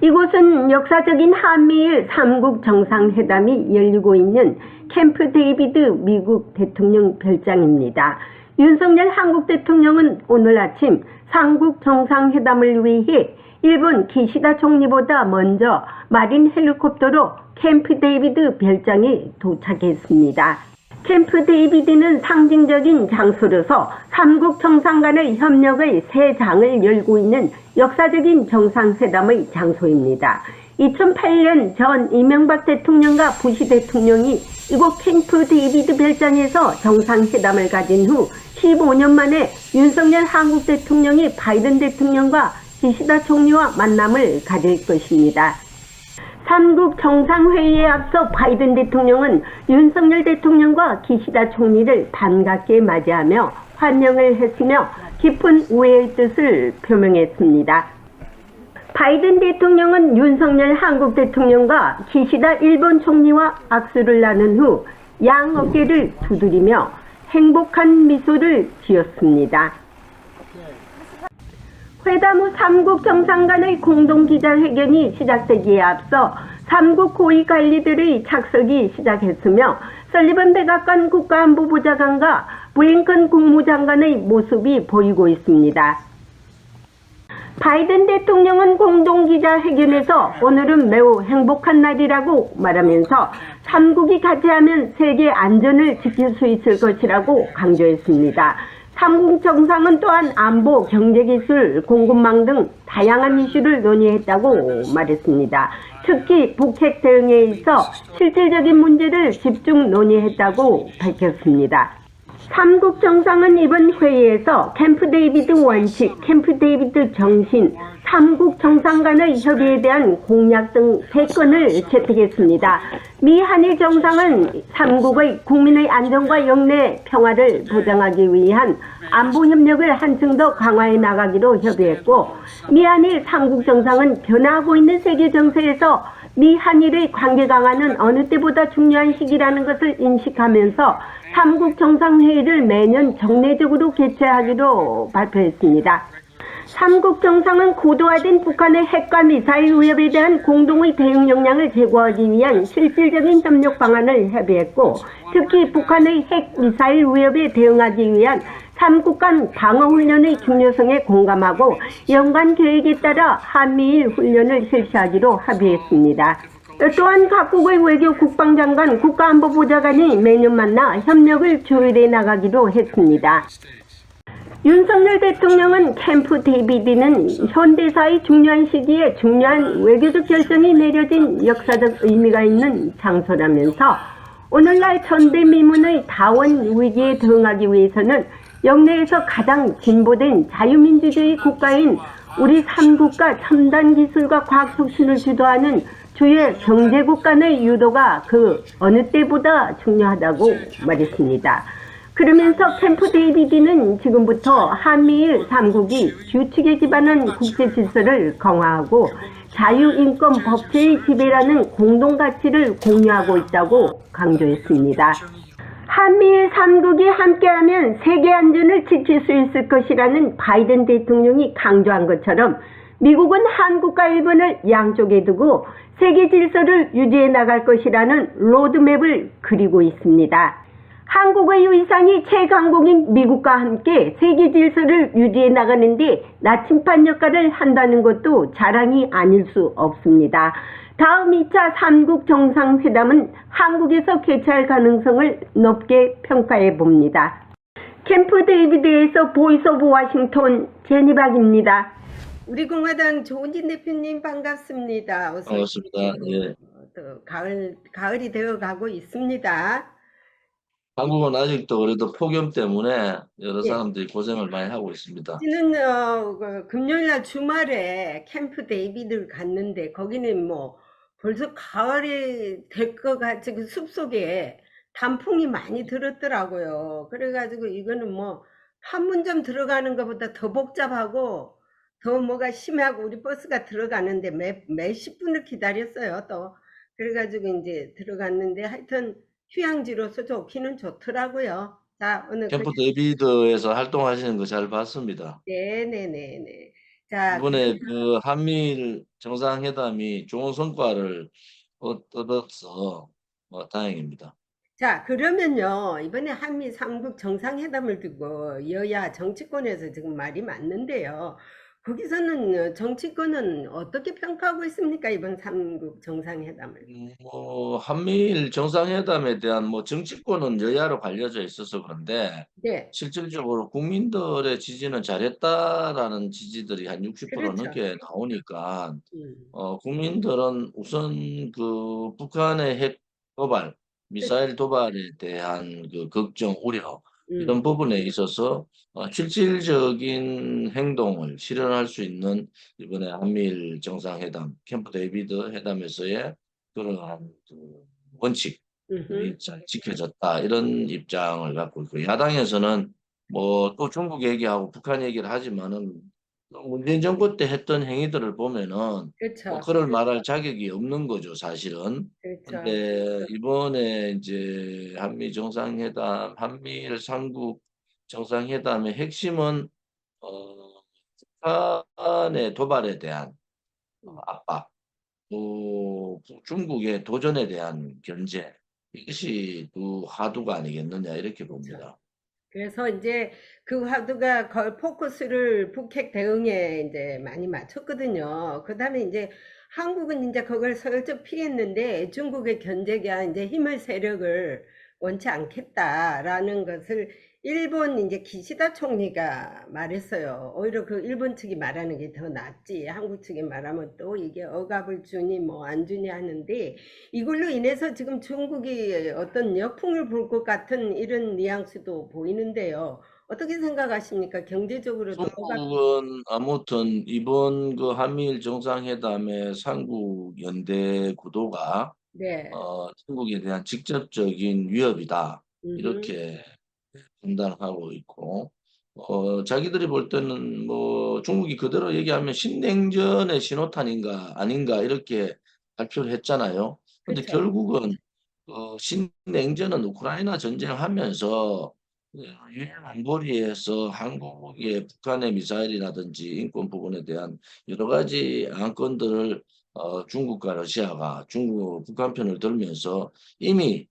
이곳은 역사적인 한미일 3국 정상회담이 열리고 있는 캠프 데이비드 미국 대통령 별장입니다. 윤석열 한국 대통령은 오늘 아침 3국 정상회담을 위해 일본 기시다 총리보다 먼저 마린 헬리콥터로 캠프 데이비드 별장에 도착했습니다. 캠프 데이비드는 상징적인 장소로서 3국 정상 간의 협력의 새 장을 열고 있는 역사적인 정상회담의 장소입니다. 2008년 전 이명박 대통령과 부시 대통령이 이곳 캠프 데이비드 별장에서 정상회담을 가진 후 15년 만에 윤석열 한국 대통령이 바이든 대통령과 기시다 총리와 만남을 가질 것입니다. 3국 정상회의에 앞서 바이든 대통령은 윤석열 대통령과 기시다 총리를 반갑게 맞이하며 환영을 했으며 깊은 우애의 뜻을 표명했습니다. 바이든 대통령은 윤석열 한국 대통령과 기시다 일본 총리와 악수를 나눈 후 양 어깨를 두드리며 행복한 미소를 지었습니다. 회담 후 3국 정상 간의 공동기자회견이 시작되기에 앞서 3국 고위 관리들의 착석이 시작했으며 설리번 백악관 국가안보보좌관과 블링컨 국무장관의 모습이 보이고 있습니다. 바이든 대통령은 공동기자회견에서 오늘은 매우 행복한 날이라고 말하면서 3국이 같이 하면 세계 안전을 지킬 수 있을 것이라고 강조했습니다. 3국 정상은 또한 안보, 경제기술, 공급망 등 다양한 이슈를 논의했다고 말했습니다. 특히 북핵 대응에 있어 실질적인 문제를 집중 논의했다고 밝혔습니다. 3국 정상은 이번 회의에서 캠프 데이비드 원칙, 캠프 데이비드 정신, 3국 정상 간의 협의에 대한 공약 등 3건을 채택했습니다. 미 한일 정상은 3국의 국민의 안전과 영내 평화를 보장하기 위한 안보 협력을 한층 더 강화해 나가기로 협의했고, 미 한일 3국 정상은 변화하고 있는 세계 정세에서 미 한일의 관계 강화는 어느 때보다 중요한 시기라는 것을 인식하면서 3국 정상회의를 매년 정례적으로 개최하기로 발표했습니다. 3국 정상은 고도화된 북한의 핵과 미사일 위협에 대한 공동의 대응 역량을 제고하기 위한 실질적인 협력 방안을 협의했고, 특히 북한의 핵, 미사일 위협에 대응하기 위한 3국 간 방어훈련의 중요성에 공감하고 연간 계획에 따라 한미일 훈련을 실시하기로 합의했습니다. 또한 각국의 외교 국방장관, 국가안보보좌관이 매년 만나 협력을 조율해 나가기로 했습니다. 윤석열 대통령은 캠프 데이비드는 현대사의 중요한 시기에 중요한 외교적 결정이 내려진 역사적 의미가 있는 장소라면서 오늘날 전대미문의 다원 위기에 대응하기 위해서는 영내에서 가장 진보된 자유민주주의 국가인 우리 3국가 첨단 기술과 과학 혁신을 주도하는 주요 경제국 간의 유도가 그 어느 때보다 중요하다고 말했습니다. 그러면서 캠프 데이비드는 지금부터 한미일 3국이 규칙에 기반한 국제 질서를 강화하고 자유, 인권, 법치의 지배라는 공동가치를 공유하고 있다고 강조했습니다. 한미일 3국이 함께하면 세계 안전을 지킬 수 있을 것이라는 바이든 대통령이 강조한 것처럼 미국은 한국과 일본을 양쪽에 두고 세계 질서를 유지해 나갈 것이라는 로드맵을 그리고 있습니다. 한국의 위상이 최강국인 미국과 함께 세계 질서를 유지해 나가는데 나침반 역할을 한다는 것도 자랑이 아닐 수 없습니다. 다음 2차 3국 정상회담은 한국에서 개최할 가능성을 높게 평가해 봅니다. 캠프 데이비드에서 보이스 오브 워싱턴 제니박입니다. 우리 공화당 조은진 대표님 반갑습니다. 어서 반갑습니다. 예. 또 가을이 되어 가고 있습니다. 한국은 아직도 그래도 폭염 때문에 여러 예. 사람들이 고생을 많이 하고 있습니다. 저는 금요일날 주말에 캠프 데이비드를 갔는데 거기는 뭐 벌써 가을이 될 것 같이 그 숲속에 단풍이 많이 들었더라고요. 그래가지고 이거는 뭐 판문점 들어가는 것보다 더 복잡하고 더 뭐가 심하고 우리 버스가 들어가는데 몇십 분을 기다렸어요. 또 그래가지고 이제 들어갔는데 하여튼 휴양지로서 좋기는 좋더라고요. 자, 오늘 캠프 데이비드에서 활동하시는 거 잘 봤습니다. 네네네네. 자, 이번에 그 한미일 정상회담이 좋은 성과를 얻어서 다행입니다. 자, 그러면요, 이번에 한미 삼국 정상회담을 두고 여야 정치권에서 지금 말이 많는데요. 거기서는 정치권은 어떻게 평가하고 있습니까? 이번 삼국 정상회담을. 한미일 정상회담에 대한 정치권은 여야로 갈려져 있어서 그런데 네, 실질적으로 국민들의 지지는 잘했다라는 지지들이 한 60% 그렇죠. 넘게 나오니까 음, 국민들은 우선 그 북한의 핵 도발, 그렇죠. 미사일 도발에 대한 그 걱정, 우려 이런 음, 부분에 있어서 실질적인 행동을 실현할 수 있는 이번에 한미일 정상회담, 캠프 데이비드 회담에서의 그러한 그 원칙들이 음흠, 잘 지켜졌다 이런 입장을 갖고 있고 야당에서는 또 중국 얘기하고 북한 얘기를 하지만은 문재인 정부 때 했던 행위들을 보면은 그렇죠. 그럴 말할 자격이 없는 거죠, 사실은. 그렇죠. 근데 이번에 이제 한미 정상회담, 한미일 삼국 정상회담의 핵심은 북한의 도발에 대한 음, 압박, 또 중국의 도전에 대한 견제, 이것이 또 화두가 아니겠느냐 이렇게 그렇죠. 봅니다. 그래서 이제 그 화두가 거의 포커스를 북핵 대응에 이제 많이 맞췄거든요. 그 다음에 이제 한국은 이제 그걸 슬쩍 피했는데 중국의 견제가 이제 힘의 세력을 원치 않겠다라는 것을 일본 이제 기시다 총리가 말했어요. 오히려 그 일본 측이 말하는 게 더 낫지. 한국 측이 말하면 또 이게 억압을 주니 뭐 안 주니 하는데 이걸로 인해서 지금 중국이 어떤 역풍을 불 것 같은 이런 뉘앙스도 보이는데요. 어떻게 생각하십니까? 경제적으로도 중국은 아무튼 이번 그 한미일 정상회담의 삼국 연대 구도가 네. 중국에 대한 직접적인 위협이다 음흠. 이렇게 판단하고 있고 자기들이 볼 때는 중국이 그대로 얘기하면 신냉전의 신호탄인가 아닌가 이렇게 발표를 했잖아요. 근데 그쵸. 결국은 신냉전은 우크라이나 전쟁하면서 유엔 안보리에서 한국의 북한의 미사일이라든지 인권 부분에 대한 여러 가지 안건들을 중국과 러시아가 북한 편을 들면서 이미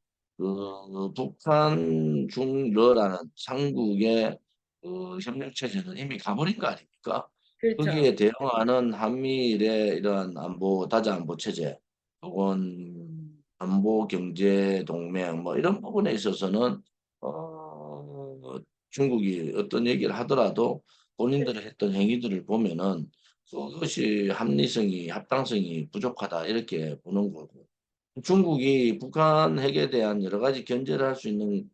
북한 중러라는 삼국의 협력 체제는 이미 가버린 거 아닙니까? 그렇죠. 거기에 대응하는 한미일의 이런 안보 다자 안보 체제 혹은 안보 경제 동맹 이런 부분에 있어서는 중국이 어떤 얘기를 하더라도 본인들이 했던 행위들을 보면은 그것이 합리성이 합당성이 부족하다 이렇게 보는 거고 중국이 북한 핵에 대한 여러 가지 견제를 할 수 있는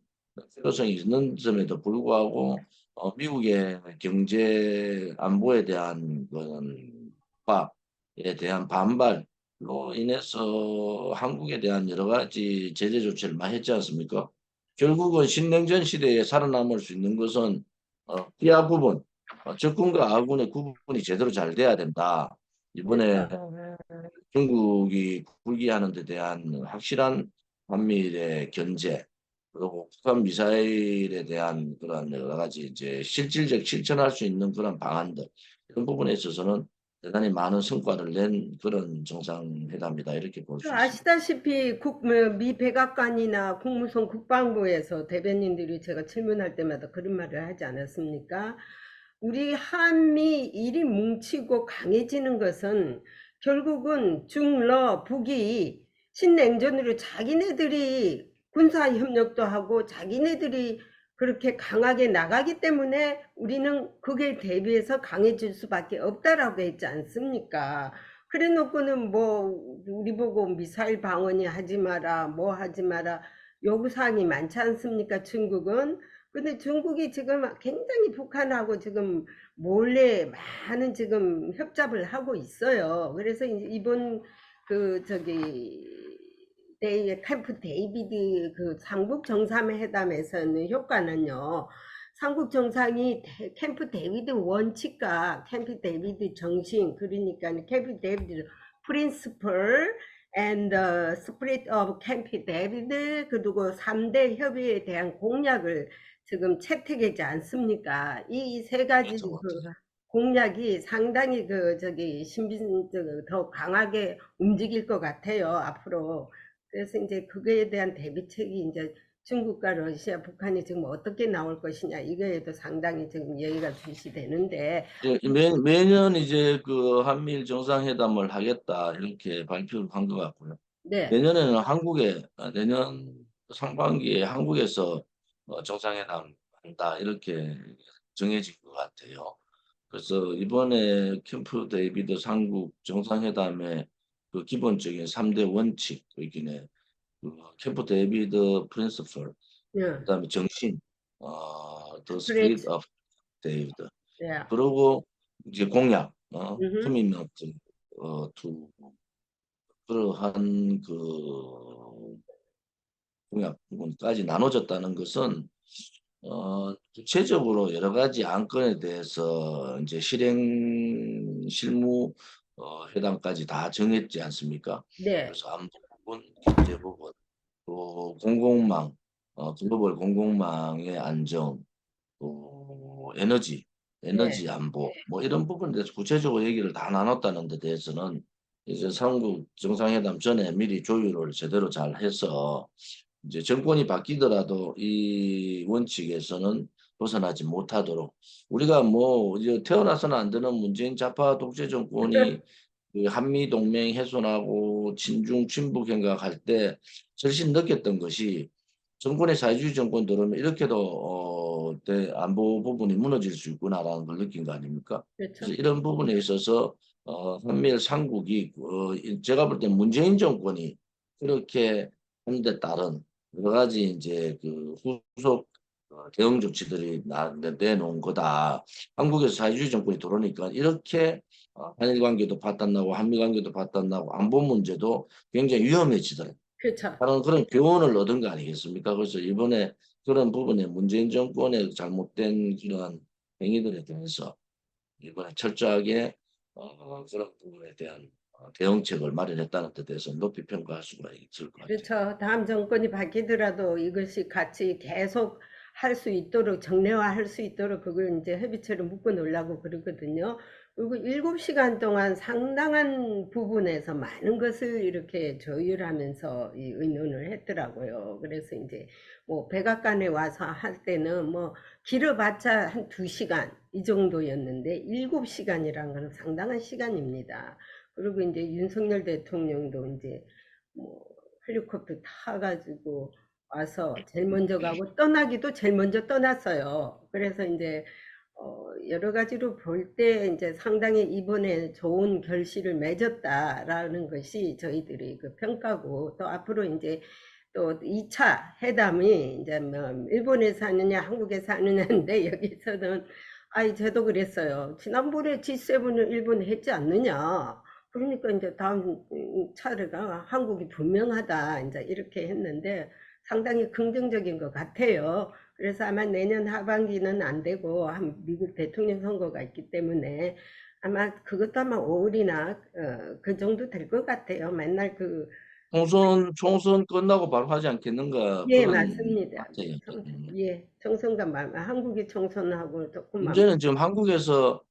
필요성이 있는 점에도 불구하고 미국의 경제 안보에 대한 그런 압박에 대한 반발로 인해서 한국에 대한 여러 가지 제재 조치를 많이 했지 않습니까? 결국은 신냉전 시대에 살아남을 수 있는 것은 기하 구분, 적군과 아군의 구분이 제대로 잘 돼야 된다. 이번에 그렇죠. 중국이 굴기하는 데 대한 확실한 한미일의 견제, 그리고 북한 미사일에 대한 그런 여러 가지 이제 실질적 실천할 수 있는 그런 방안들, 이런 부분에 있어서는 대단히 많은 성과를 낸 그런 정상회담이다. 이렇게 볼 수 있습니다. 아시다시피 미 백악관이나 국무성 국방부에서 대변인들이 제가 질문할 때마다 그런 말을 하지 않았습니까? 우리 한미 일이 뭉치고 강해지는 것은 결국은 중러 북이 신냉전으로 자기네들이 군사 협력도 하고 자기네들이 그렇게 강하게 나가기 때문에 우리는 그게 대비해서 강해질 수밖에 없다라고 했지 않습니까? 그래 놓고는 뭐 우리 보고 미사일 방어니 하지 마라 뭐 하지 마라 요구사항이 많지 않습니까 중국은. 근데 중국이 지금 굉장히 북한하고 지금 몰래 많은 지금 협잡을 하고 있어요. 그래서 이번 그 캠프 데이비드 그 삼국 정상회담에서는 효과는요. 삼국 정상이 캠프 데이비드 원칙과 캠프 데이비드 정신 그러니까 캠프 데이비드 프린시플 and the spirit of 캠프 데이비드 그리고 3대 협의에 대한 공약을 지금 채택하지 않습니까? 이 세 가지 맞죠, 맞죠. 공약이 상당히 더 강하게 움직일 것 같아요, 앞으로. 그래서 이제 그거에 대한 대비책이 이제 중국과 러시아, 북한이 지금 어떻게 나올 것이냐, 이거에도 상당히 지금 여기가 주시되는데, 매년 이제 그 한미일 정상회담을 하겠다 이렇게 발표를 한 것 같고요. 네, 내년에는 내년 상반기에 한국에서 정상회담 한다 이렇게 정해진 것 같아요. 그래서 이번에 캠프 데이비드 삼국 정상회담의 그 기본적인 3대 원칙, 이기네 그 캠프 데이비드 프린시플, 네, 그다음에 정신, The Spirit 스프레드, of David, 네, 그리고 이제 공약, 음, 커미먼트, 두 그러한 그 공약 부분까지 나눠졌다는 것은 구체적으로 여러 가지 안건에 대해서 이제 실행 실무 회담까지 다 정했지 않습니까? 네, 그래서 안보 부분, 경제 부분, 또 공공망, 글로벌 공공망의 안정, 또 네, 에너지 안보, 뭐 이런 부분에 대해서 구체적으로 얘기를 다 나눴다는 데 대해서는 이제 삼국 정상회담 전에 미리 조율을 제대로 잘 해서 이제 정권이 바뀌더라도 이 원칙에서는 벗어나지 못하도록 우리가 뭐 이제 태어나서는 안 되는 문재인 좌파 독재 정권이 그 한미 동맹 훼손하고 친중 친북 행각할 때 절실 느꼈던 것이 정권의 사회주의 정권 들어오면 이렇게도 안보 부분이 무너질 수 있구나라는 걸 느낀 거 아닙니까? 그렇죠. 그래서 이런 부분에 있어서 한미일 삼국이 제가 볼 때 문재인 정권이 그렇게 한 데 따른 여러 가지 이제 그 후속 대응 조치들이 내놓은 거다. 한국에서 사회주의 정권이 들어오니까 이렇게 한일 관계도 파탄나고 한미 관계도 파탄나고 안보 문제도 굉장히 위험해지더라고요. 그렇죠. 하는 그런 교훈을 얻은 거 아니겠습니까? 그래서 이번에 그런 부분에 문재인 정권의 잘못된 그러한 행위들에 대해서 이번에 철저하게 그런 부분에 대한 대응책을 마련했다는 데 대해서 높이 평가할 수가 있을 것 같아요. 그렇죠. 다음 정권이 바뀌더라도 이것이 같이 계속 할 수 있도록 정례화할 수 있도록 그걸 이제 협의체로 묶어 놓으려고 그러거든요. 그리고 7시간 동안 상당한 부분에서 많은 것을 이렇게 조율하면서 이 의논을 했더라고요. 그래서 이제 뭐 백악관에 와서 할 때는 뭐 길어봤자 한 2시간 이 정도였는데 7시간이라는 건 상당한 시간입니다. 그리고 이제 윤석열 대통령도 이제 뭐 헬리콥터 타가지고 와서 제일 먼저 가고 떠나기도 제일 먼저 떠났어요. 그래서 이제 여러 가지로 볼 때 이제 상당히 이번에 좋은 결실을 맺었다라는 것이 저희들이 그 평가고 또 앞으로 이제 또 2차 회담이 이제 뭐 일본에서 하느냐 한국에서 하느냐인데 여기서는 아이 저도 그랬어요. 지난번에 G7을 일본이 했지 않느냐. 그러니까 이제 다음 차례가 한국이 분명하다 이제 이렇게 했는데 상당히 긍정적인 것 같아요. 그래서 아마 내년 하반기는 안 되고 한 미국 대통령 선거가 있기 때문에 아마 그것도 아마 5월이나 그 정도 될 것 같아요. 맨날 총선 끝나고 바로 하지 않겠는가 예, 그런 맞습니다. 같아요. 예, 총선과 한국이 총선하고 조금만 문제는 지금 한국에서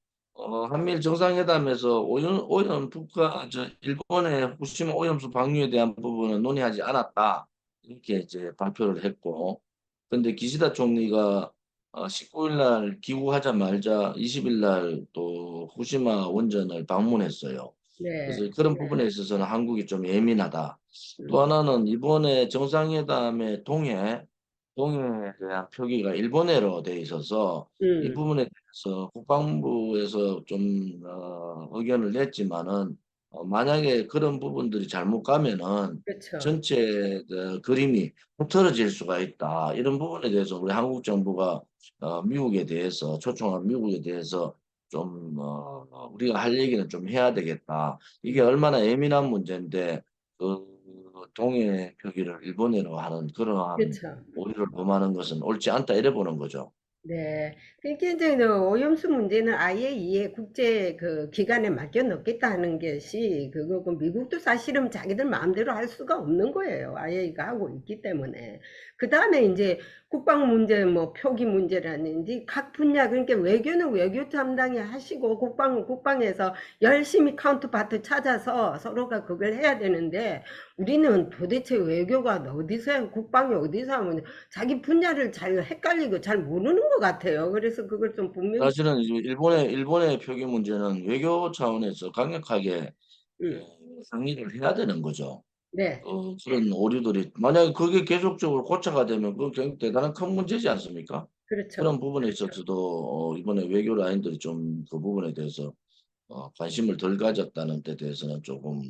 한미일 정상회담에서 오염 북한 일본의 후쿠시마 오염수 방류에 대한 부분은 논의하지 않았다 이렇게 이제 발표를 했고, 근데 기시다 총리가 19일 날 귀국하자마자 20일 날 또 후쿠시마 원전을 방문했어요. 네, 그래서 그런 부분에 있어서는 한국이 좀 예민하다. 또 음, 하나는 이번에 정상회담의 동해에 대한 표기가 일본어로 돼 있어서 이 음, 부분에 대해서 국방부에서 좀 의견을 냈지만은 만약에 그런 부분들이 잘못 가면은 그렇죠. 전체 그림이 흐트러질 수가 있다. 이런 부분에 대해서 우리 한국 정부가 미국에 대해서 초청한 미국에 대해서 좀 우리가 할 얘기는 좀 해야 되겠다. 이게 얼마나 예민한 문제인데 그 동해 표기를 일본어로 하는 그러한 그렇죠. 오류를 범하는 것은 옳지 않다 이래 보는 거죠. 네. 그러니까 이제 오염수 문제는 아예 이에 국제 그 기관에 맡겨 놓겠다는 것이 그거고 미국도 사실은 자기들 마음대로 할 수가 없는 거예요. 아예 이거 하고 있기 때문에. 그 다음에 이제 국방 문제, 뭐 표기 문제라든지 각 분야 그러니까 외교는 외교 담당이 하시고 국방은 국방에서 열심히 카운터파트 찾아서 서로가 그걸 해야 되는데 우리는 도대체 외교가 어디서 해요? 국방이 어디서 하면 자기 분야를 잘 헷갈리고 잘 모르는 것 같아요. 그래서 그걸 좀 분명히, 사실은 이제 일본의 표기 문제는 외교 차원에서 강력하게 음, 상의를 해야 되는 거죠. 네, 그런 오류들이 만약에 그게 계속적으로 고쳐가 되면 그 굉장히 대단한 큰 문제지 않습니까? 그렇죠. 그런 부분에 있어서도 이번에 외교 라인들이 좀 그 부분에 대해서 관심을 덜 가졌다는 데 대해서는 조금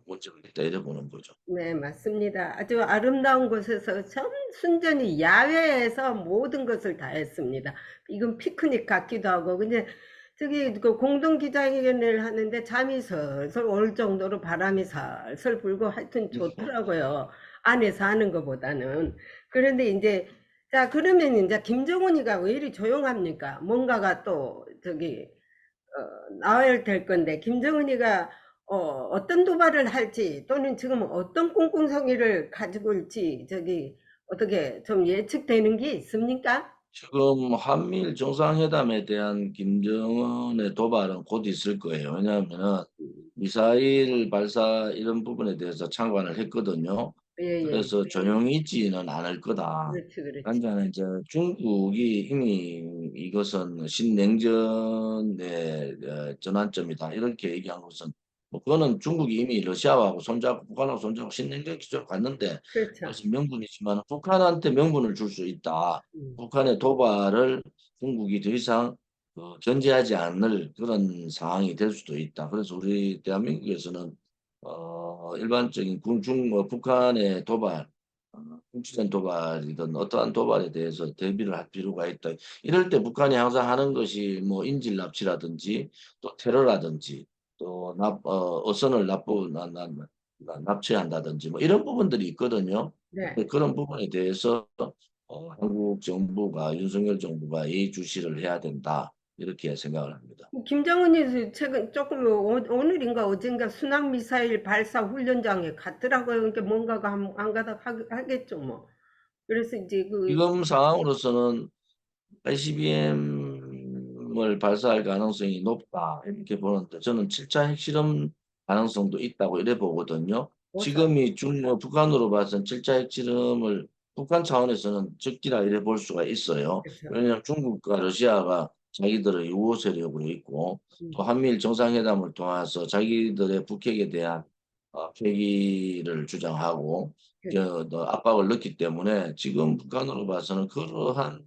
문제가 있다 이래 보는 거죠. 네, 맞습니다. 아주 아름다운 곳에서 전 순전히 야외에서 모든 것을 다 했습니다. 이건 피크닉 같기도 하고, 근데 저기 그 공동 기자회견을 하는데 잠이 설설 올 정도로 바람이 설설 불고 하여튼 좋더라고요. 안에서 하는 것보다는. 그런데 이제, 자, 그러면 이제 김정은이가 왜 이리 조용합니까? 뭔가가 또 저기 나와야 될 건데 김정은이가 어떤 도발을 할지 또는 지금 어떤 꿍꿍성이를 가지고 올지 저기 어떻게 좀 예측되는 게 있습니까? 지금 한미일 정상회담에 대한 김정은의 도발은 곧 있을 거예요. 왜냐하면은 미사일 발사 이런 부분에 대해서 참관을 했거든요. 예예. 그래서 조용히 있지는 않을 거다. 그렇지 그렇지. 단지 이제 중국이 이미 이것은 신냉전의 전환점이다. 이렇게 얘기한 것은 뭐 그거는 중국이 이미 러시아하고 손잡고 북한하고 손잡고 신냉전 기조로 갔는데 그렇죠. 그것은 명분이지만 북한한테 명분을 줄 수 있다. 음. 북한의 도발을 중국이 더 이상 견제하지 않을 그런 상황이 될 수도 있다. 그래서 우리 대한민국에서는 일반적인 북한의 도발, 국지전 도발이든 어떠한 도발에 대해서 대비를 할 필요가 있다. 이럴 때 북한이 항상 하는 것이 뭐 인질 납치라든지 또 테러라든지 또 어선을 납치한다든지 뭐 이런 부분들이 있거든요. 네. 그런 부분에 대해서 한국 정부가 윤석열 정부가 예의주시를 해야 된다 이렇게 생각을 합니다. 김정은이 최근 조금 오늘인가 어젠가 순항 미사일 발사 훈련장에 갔더라고요. 그러니까 뭔가가 안 가다 하겠죠 뭐. 그래서 이제 그 지금 상황으로서는 ICBM을 발사할 가능성이 높다 이렇게 보는데 저는 7차 핵실험 가능성도 있다고 이래 보거든요. 보석 지금이 북한으로 봐서는 7차 핵실험을 북한 차원에서는 적기라 이래 볼 수가 있어요. 그렇죠. 왜냐하면 중국과 러시아가 자기들의 우호 세력으로 있고 또 음. 한미일 정상회담을 통해서 자기들의 북핵에 대한 폐기를 주장하고 그렇죠. 압박을 넣기 때문에 지금 북한으로 봐서는 그러한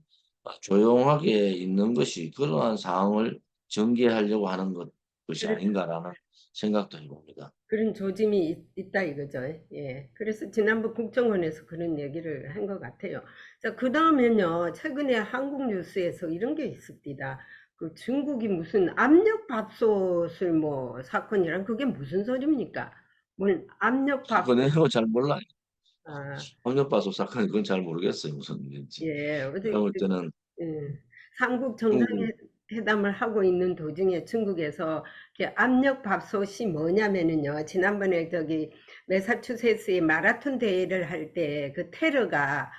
조용하게 있는 것이 그러한 상황을 전개하려고 하는 것이 그렇죠. 아닌가라는 생각도 해봅니다. 그런 조짐이 있다 이거죠. 예. 그래서 지난번 국정원에서 그런 얘기를 한 것 같아요. 자, 그 다음에는요, 최근에 한국 뉴스에서 이런 게 있습니다. 그 중국이 무슨 압력밥솥을 뭐 사건이란 그게 무슨 소리입니까? 뭘 그 압력밥솥, 내용은 잘 몰라요. 아, 협력바소 사건 그건 잘 모르겠어요. 무슨 일인지. 예. 내가 어제 볼 때는 삼국 중국 정상회담을 하고 있는 도중에 중국에서 이렇게 압력밥솥이 뭐냐면은요, 지난번에 저기 매사추세츠의 마라톤 대회를 할 때 그 테러가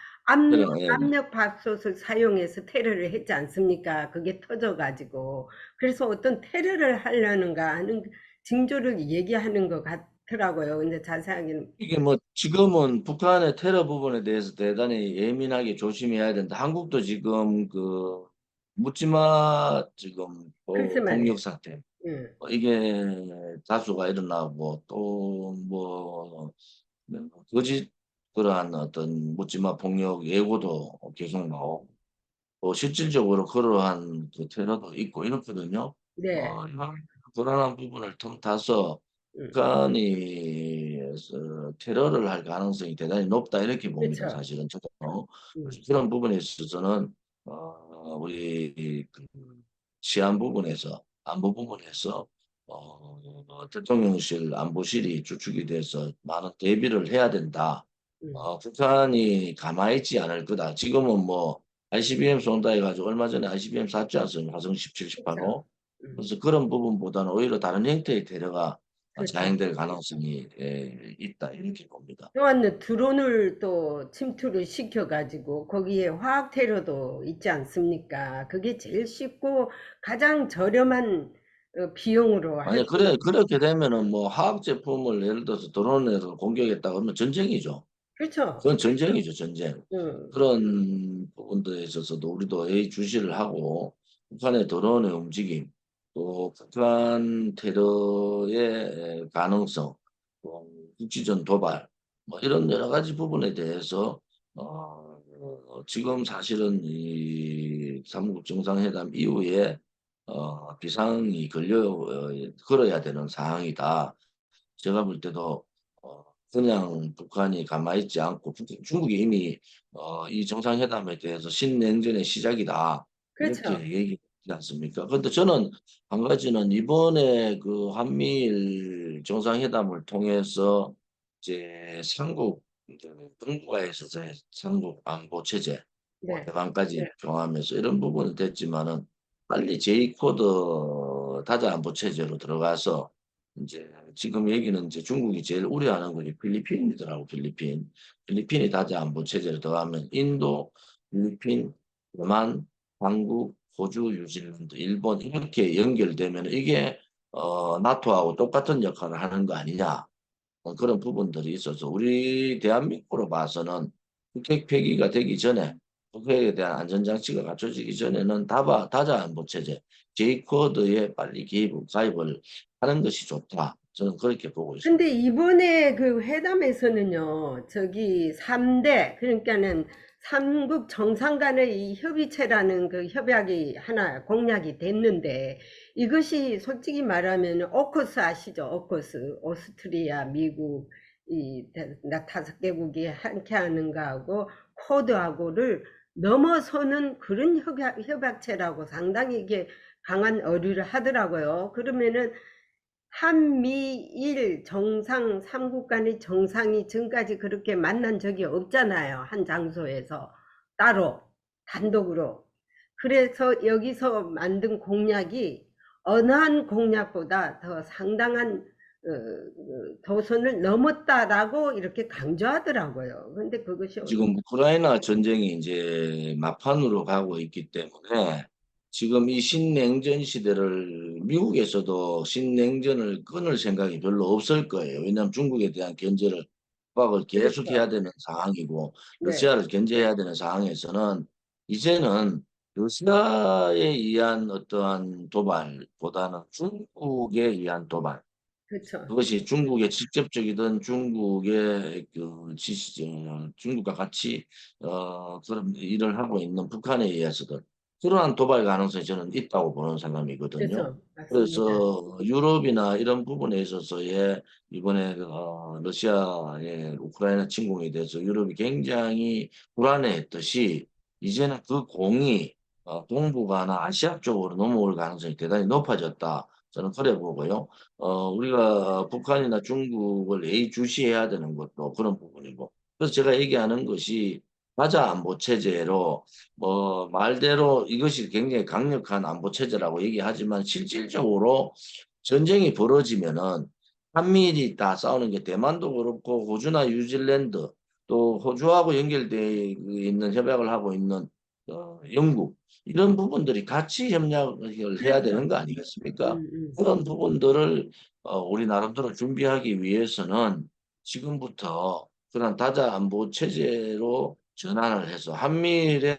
예, 압력밥솥을 사용해서 테러를 했지 않습니까? 그게 터져가지고. 그래서 어떤 테러를 하려는가 하는 징조를 얘기하는 것 같더라고요. 근데 자세하게는, 이게 뭐 지금은 북한의 테러 부분에 대해서 대단히 예민하게 조심해야 된다. 한국도 지금 그 묻지마 지금 글쎄 말이에요. 폭력 사태 예. 이게 다수가 일어나고 또 뭐 거짓 그러한 어떤 묻지마 폭력 예고도 계속 나오고 또 실질적으로 그러한 그 테러도 있고 이렇거든요. 네. 이런 불안한 부분을 틈타서 음. 북한이 테러를 할 가능성이 대단히 높다 이렇게 봅니다. 그렇죠. 사실은 저도 그래서 음. 그런 부분에 있어서는 우리 그 치안 부분에서 안보 부분에서 대통령실 안보실이 주축이 돼서 많은 대비를 해야 된다. 음. 북한이 가만히 있지 않을 거다. 지금은 뭐 ICBM 쏜다 해가지고 얼마 전에 ICBM 쐈지 않습니까? 화성 17, 그렇죠. 18호. 그래서 그런 부분보다는 오히려 다른 형태의 테러가 그렇죠. 자행될 가능성이 있다 이렇게 봅니다. 또한 드론을 또 침투를 시켜가지고 거기에 화학 테러도 있지 않습니까? 그게 제일 쉽고 가장 저렴한 비용으로 할 아니 수 있는. 그렇게 되면은 뭐 화학 제품을 예를 들어서 드론에서 공격했다 그러면 전쟁이죠. 그렇죠. 그건 전쟁이죠, 전쟁. 음, 그런 부분들에 있어서도 우리도 예의주시를 하고 북한의 드론의 움직임, 또 북한 테러의 가능성, 또 국지전 도발, 뭐 이런 여러 가지 부분에 대해서 지금 사실은 이 삼국 정상회담 이후에 비상이 걸어야 되는 상황이다. 제가 볼 때도 그냥 북한이 가만히 있지 않고 중국이 이미 이 정상회담에 대해서 신냉전의 시작이다 이렇게 그렇죠. 얘기하지 않습니까? 그런데 저는 한 가지는 이번에 그 한미일 정상회담을 통해서 이제 삼국 동북아에 있어서의 삼국 안보 체제 뭐 네. 대만까지 포함해서 이런 부분은 됐지만은 빨리 제2코드 다자 안보 체제로 들어가서 이제 지금 얘기는 이제 중국이 제일 우려하는 것이 필리핀이더라고, 필리핀. 필리핀이 다자 안보 체제로 들어가면 인도, 필리핀, 대만, 한국, 호주, 뉴질랜드, 일본 이렇게 연결되면 이게 나토하고 똑같은 역할을 하는 거 아니냐. 그런 부분들이 있어서 우리 대한민국으로 봐서는 북핵 폐기가 되기 전에 북핵에 대한 안전장치가 갖춰지기 전에는 다자 안보 체제, 제이쿼드에 빨리 가입을 하는 것이 좋다. 저는 그렇게 보고 있습니다. 근데 이번에 그 회담에서는요, 저기 3대, 그러니까는 삼국 정상 간의 이 협의체라는 그 협약이 하나 공약이 됐는데, 이것이 솔직히 말하면 오커스 아시죠? 오커스. 오스트리아, 미국, 다섯 개국이 함께 하는 거하고, 코드하고를 넘어서는 그런 협약체라고 상당히 이게 강한 어류를 하더라고요. 그러면은 한미일 정상 3국 간의 정상이 지금까지 그렇게 만난 적이 없잖아요. 한 장소에서 따로 단독으로. 그래서 여기서 만든 공약이 어느 한 공약보다 더 상당한 도선을 넘었다라고 이렇게 강조하더라고요. 근데 그것이 지금 우크라이나 전쟁이 이제 막판으로 가고 있기 때문에 지금 이 신냉전 시대를 미국에서도 신냉전을 끊을 생각이 별로 없을 거예요. 왜냐하면 중국에 대한 견제를 압박을 계속 해야 그렇죠. 되는 상황이고 네, 러시아를 견제해야 되는 상황에서는 이제는 러시아에 의한 어떠한 도발보다는 중국에 의한 도발 그렇죠. 그것이 중국의 직접적이든 중국의 중국과 같이 그런 일을 하고 있는 북한에 의해서든 그러한 도발 가능성이 저는 있다고 보는 사람이거든요. 그렇죠. 맞습니다. 그래서 유럽이나 이런 부분에 있어서의 이번에 러시아의 우크라이나 침공에 대해서 유럽이 굉장히 불안해했듯이 이제는 그 공이 동북아나 아시아 쪽으로 넘어올 가능성이 대단히 높아졌다. 저는 그래 보고요. 우리가 북한이나 중국을 예의주시해야 되는 것도 그런 부분이고. 그래서 제가 얘기하는 것이 가자 안보 체제로 뭐 말대로 이것이 굉장히 강력한 안보 체제라고 얘기하지만 실질적으로 전쟁이 벌어지면은 한미일이 다 싸우는 게 대만도 그렇고 호주나 뉴질랜드 또 호주하고 연결되어 있는 협약을 하고 있는 영국 이런 부분들이 같이 협력을 해야 그렇죠. 되는 거 아니겠습니까? 음. 그런 부분들을 우리 나름대로 준비하기 위해서는 지금부터 그런 다자 안보 체제로 전환을 해서 한미일의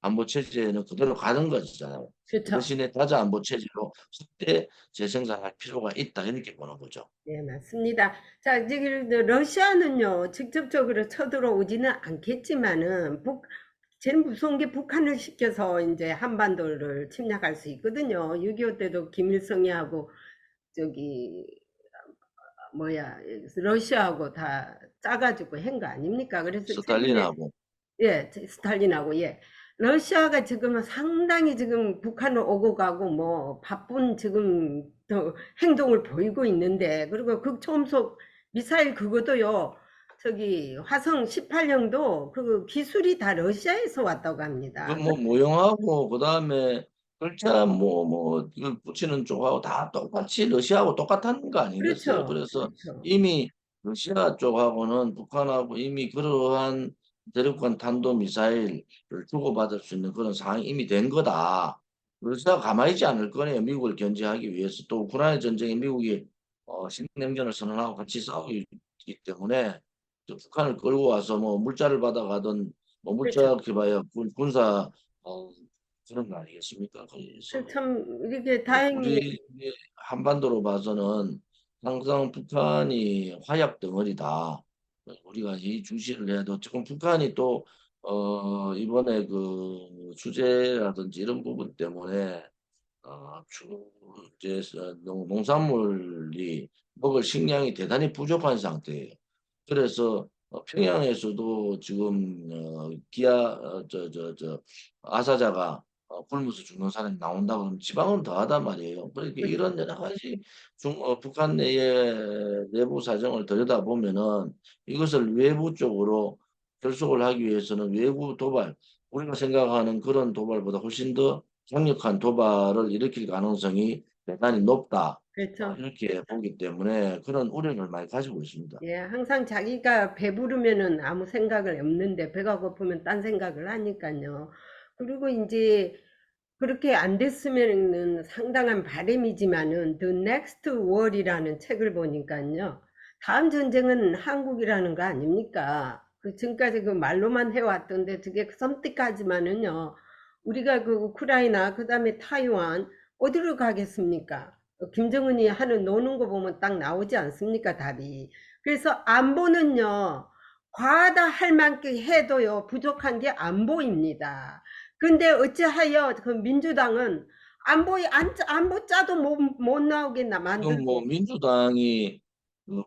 안보 체제는 그대로 가는 거잖아요. 그 그렇죠. 대신에 다자 안보 체제로 확대 재생산할 필요가 있다 이렇게 보는 거죠. 네, 맞습니다. 자, 지금 러시아는요, 직접적으로 쳐들어오지는 않겠지만은, 제일 무서운 게 북한을 시켜서 이제 한반도를 침략할 수 있거든요. 6.25 때도 김일성이 하고, 저기, 뭐야, 러시아하고 다 짜가지고 한 거 아닙니까? 그래서 최근에 스탈린하고 예, 스탈린하고, 예. 러시아가 지금 상당히 지금 북한을 오고 가고 뭐 바쁜 지금 또 행동을 보이고 있는데, 그리고 극초음속 미사일 그것도요, 저기 화성 18형도 그 기술이 다 러시아에서 왔다고 그 합니다. 뭐 모형하고 그다음에 글자 뭐 이걸 붙이는 쪽하고 다 똑같이 러시아하고 똑같은 거 아니겠어요? 그렇죠. 그래서 그렇죠. 이미 러시아 쪽하고는 북한하고 이미 그러한 대륙간 탄도 미사일을 주고받을 수 있는 그런 상황이 이미 된 거다. 러시아가 가만히 있지 않을 거네요. 미국을 견제하기 위해서 또 우크라이나 전쟁에 미국이 신냉전을 선언하고 같이 싸우기 때문에 또 북한을 끌고 와서 뭐 물자를 받아가든 뭐 그렇죠. 물자 기봐야 군사 그런 거 아니겠습니까? 그 그래서 참 이렇게 우리 다행히 한반도로 봐서는 항상 북한이 화약 덩어리다. 우리가 이 중시를 해야 돼. 지금 북한이 또 이번에 그 주제라든지 이런 부분 때문에 주 이제 농산물이 먹을 식량이 대단히 부족한 상태예요. 그래서 평양에서도 지금 아사자가 굶어서 죽는 사람이 나온다고 하면 지방은 더하단 말이에요. 그러니까 그렇죠. 이런 여러 가지 북한 내의 내부 사정을 들여다보면은 이것을 외부 쪽으로 결속을 하기 위해서는 외부 도발, 우리가 생각하는 그런 도발보다 훨씬 더 강력한 도발을 일으킬 가능성이 대단히 높다. 그렇죠. 이렇게 보기 때문에 그런 우려를 많이 가지고 있습니다. 예, 항상 자기가 배부르면은 아무 생각을 없는데 배가 고프면 딴 생각을 하니까요. 그리고 이제 그렇게 안 됐으면은 상당한 바람이지만은 The Next War이라는 책을 보니까요. 다음 전쟁은 한국이라는 거 아닙니까? 그 지금까지 그 말로만 해왔던데 되게 섬뜩하지만은요. 우리가 그 우크라이나 그다음에 타이완 어디로 가겠습니까? 김정은이 하는 노는 거 보면 딱 나오지 않습니까? 답이. 그래서 안보는요. 과하다 할 만큼 해도요. 부족한 게 안 보입니다. 근데 어찌하여 그 민주당은 안보 짜도 못 나오겠나 지금 뭐 만들고. 민주당이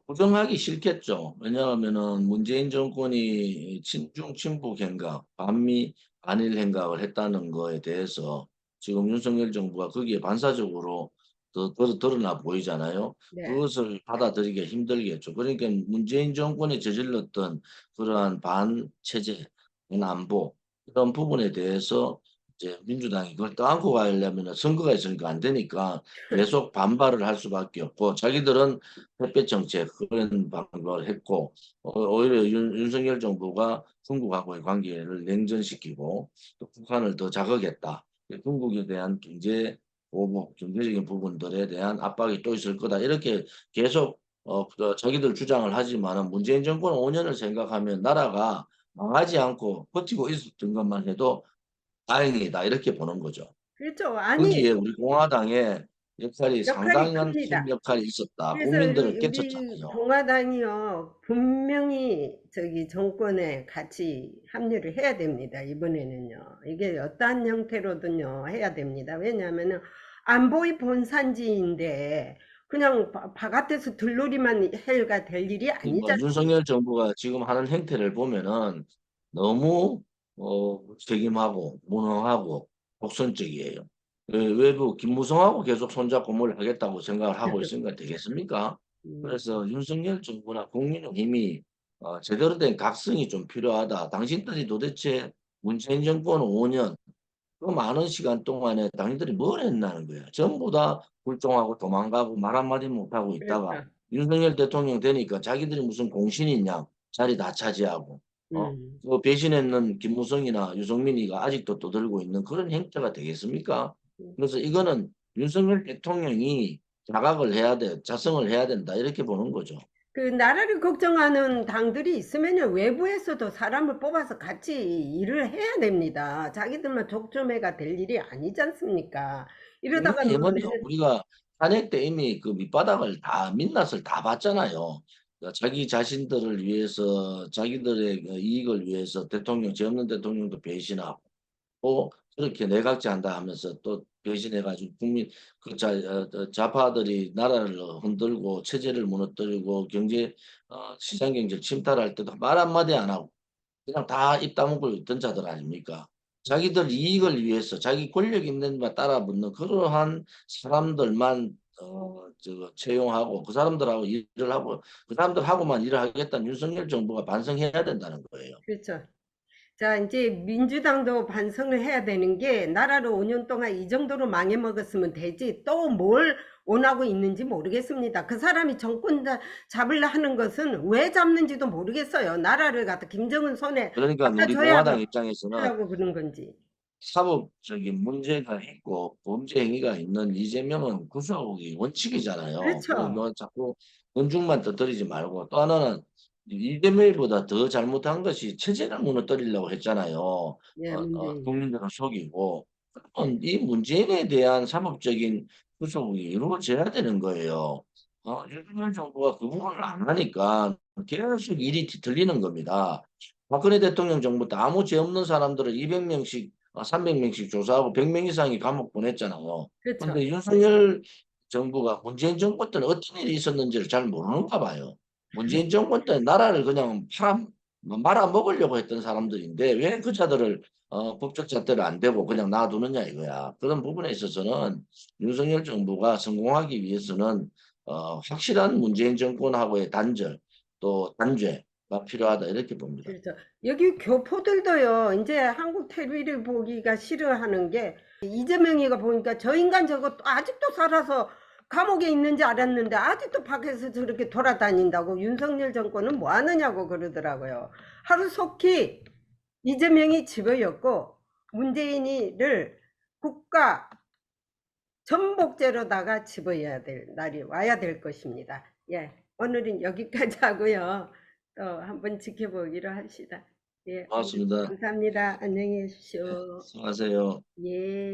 부정하기 싫겠죠. 왜냐하면은 문재인 정권이 친중 친북 행각, 반미 반일 행각을 했다는 거에 대해서 지금 윤석열 정부가 거기에 반사적으로 더 드러나 보이잖아요. 네. 그것을 받아들이기 힘들겠죠. 그러니까 문재인 정권이 저질렀던 그러한 반체제, 반안보 이런 부분에 대해서 이제 민주당이 그걸 떠안고 가려면 선거가 있으니까 안 되니까 계속 반발을 할 수밖에 없고 자기들은 햇볕 정책 그런 방법을 했고 오히려 윤석열 정부가 중국하고의 관계를 냉전시키고 또 북한을 더 자극했다. 중국에 대한 경제 보복, 경제적인 부분들에 대한 압박이 또 있을 거다. 이렇게 계속 자기들 주장을 하지만은 문재인 정권 5년을 생각하면 나라가 망하지 않고 버티고 있었던 것만 해도 다행이다. 이렇게 보는 거죠. 그렇죠. 아니, 거기에 우리 공화당의 역할이 역할이 상당한 큽니다. 큰 역할이 있었다. 그래서 국민들을 우리 깨쳤잖아요. 공화당이요, 분명히 저기 정권에 같이 합류를 해야 됩니다. 이번에는요. 이게 어떠한 형태로든요, 해야 됩니다. 왜냐하면은 안보의 본산지인데, 그냥 바깥에서 들놀이만 해가 될 일이 뭐 아니잖아요. 윤석열 정부가 지금 하는 행태를 보면은 너무 책임하고 무능하고 독선적이에요. 외부 김무성하고 계속 손잡고 뭘 하겠다고 생각을 하고 있으니까 되겠습니까? 음, 그래서 윤석열 정부나 국민의힘이 제대로 된 각성이 좀 필요하다. 당신들이 도대체 문재인 정권 5년 그 많은 시간 동안에 당신들이 뭘 했나는 거야. 전부 다 굴종하고 도망가고 말 한마디 못하고 있다가 그렇죠. 윤석열 대통령 되니까 자기들이 무슨 공신이냐 자리 다 차지하고 음. 그 배신했는 김무성이나 유승민이가 아직도 떠들고 있는 그런 행태가 되겠습니까? 그래서 이거는 윤석열 대통령이 자각을 해야 돼, 자성을 해야 된다 이렇게 보는 거죠. 그 나라를 걱정하는 당들이 있으면요 외부에서도 사람을 뽑아서 같이 일을 해야 됩니다. 자기들만 족조매가 될 일이 아니지 않습니까? 이러다가 이미 뭐 해먼요. 우리가 탄핵 때 이미 그 밑바닥을 다 민낯을 다 봤잖아요. 그러니까 자기 자신들을 위해서 자기들의 그 이익을 위해서 대통령 죄 없는 대통령도 배신하고 또 그렇게 내각제한다 하면서 또 배신해가지고 국민 좌파들이 나라를 흔들고 체제를 무너뜨리고 경제 시장 경제 침탈할 때도 말 한마디 안 하고 그냥 다 입 다물고 있던 자들 아닙니까? 자기들 이익을 위해서 자기 권력 있는 바 따라 붙는 그러한 사람들만 채용하고 그 사람들하고 일을 하고 그 사람들하고만 일을 하겠다는 윤석열 정부가 반성해야 된다는 거예요. 그렇죠. 자, 이제 민주당도 반성을 해야 되는 게 나라를 5년 동안 이 정도로 망해먹었으면 되지 또 뭘 원하고 있는지 모르겠습니다. 그 사람이 정권 잡으려 하는 것은 왜 잡는지도 모르겠어요. 나라를 갖다 김정은 손에 그러니까 갖다 우리 줘야 공화당 입장에서는 하려고 그런 건지. 사법적인 문제가 있고 범죄 행위가 있는 이재명은 구속이 원칙이잖아요. 그렇죠. 뭐 자꾸 건중만 떠들이지 말고 또 하나는 이재명보다 더 잘못한 것이 체제를 무너뜨리려고 했잖아요. 예, 문재인. 국민들을 속이고 그러면 이 문재인에 대한 사법적인 구속이 이루어져야 되는 거예요. 윤석열 정부가 그 부분을 안 하니까 계속 일이 뒤틀리는 겁니다. 박근혜 대통령 정부 때 아무 죄 없는 사람들을 200명씩 300명씩 조사하고 100명 이상이 감옥 보냈잖아요. 그렇죠. 그런데 윤석열 정부가 문재인 정권 때는 어떤 일이 있었는지를 잘 모르는가 봐요. 문재인 정권 때 나라를 그냥 말아먹으려고 했던 사람들인데 왜 그 자들을 법적 잣대를 안 대고 그냥 놔두느냐 이거야. 그런 부분에 있어서는 윤석열 정부가 성공하기 위해서는 확실한 문재인 정권하고의 단절 또 단죄가 필요하다 이렇게 봅니다. 그렇죠. 여기 교포들도요, 이제 한국 텔레비를 보기가 싫어하는 게, 이재명이가 보니까 저 인간 저거 또 아직도 살아서 감옥에 있는지 알았는데, 아직도 밖에서 저렇게 돌아다닌다고 윤석열 정권은 뭐 하느냐고 그러더라고요. 하루속히 이재명이 집어였고, 문재인이를 국가 전복제로다가 집어야 될 날이 와야 될 것입니다. 예, 오늘은 여기까지 하고요. 또 한번 지켜보기로 합시다. 예, 고맙습니다. 감사합니다. 안녕히 계십시오. 수고하세요. 예.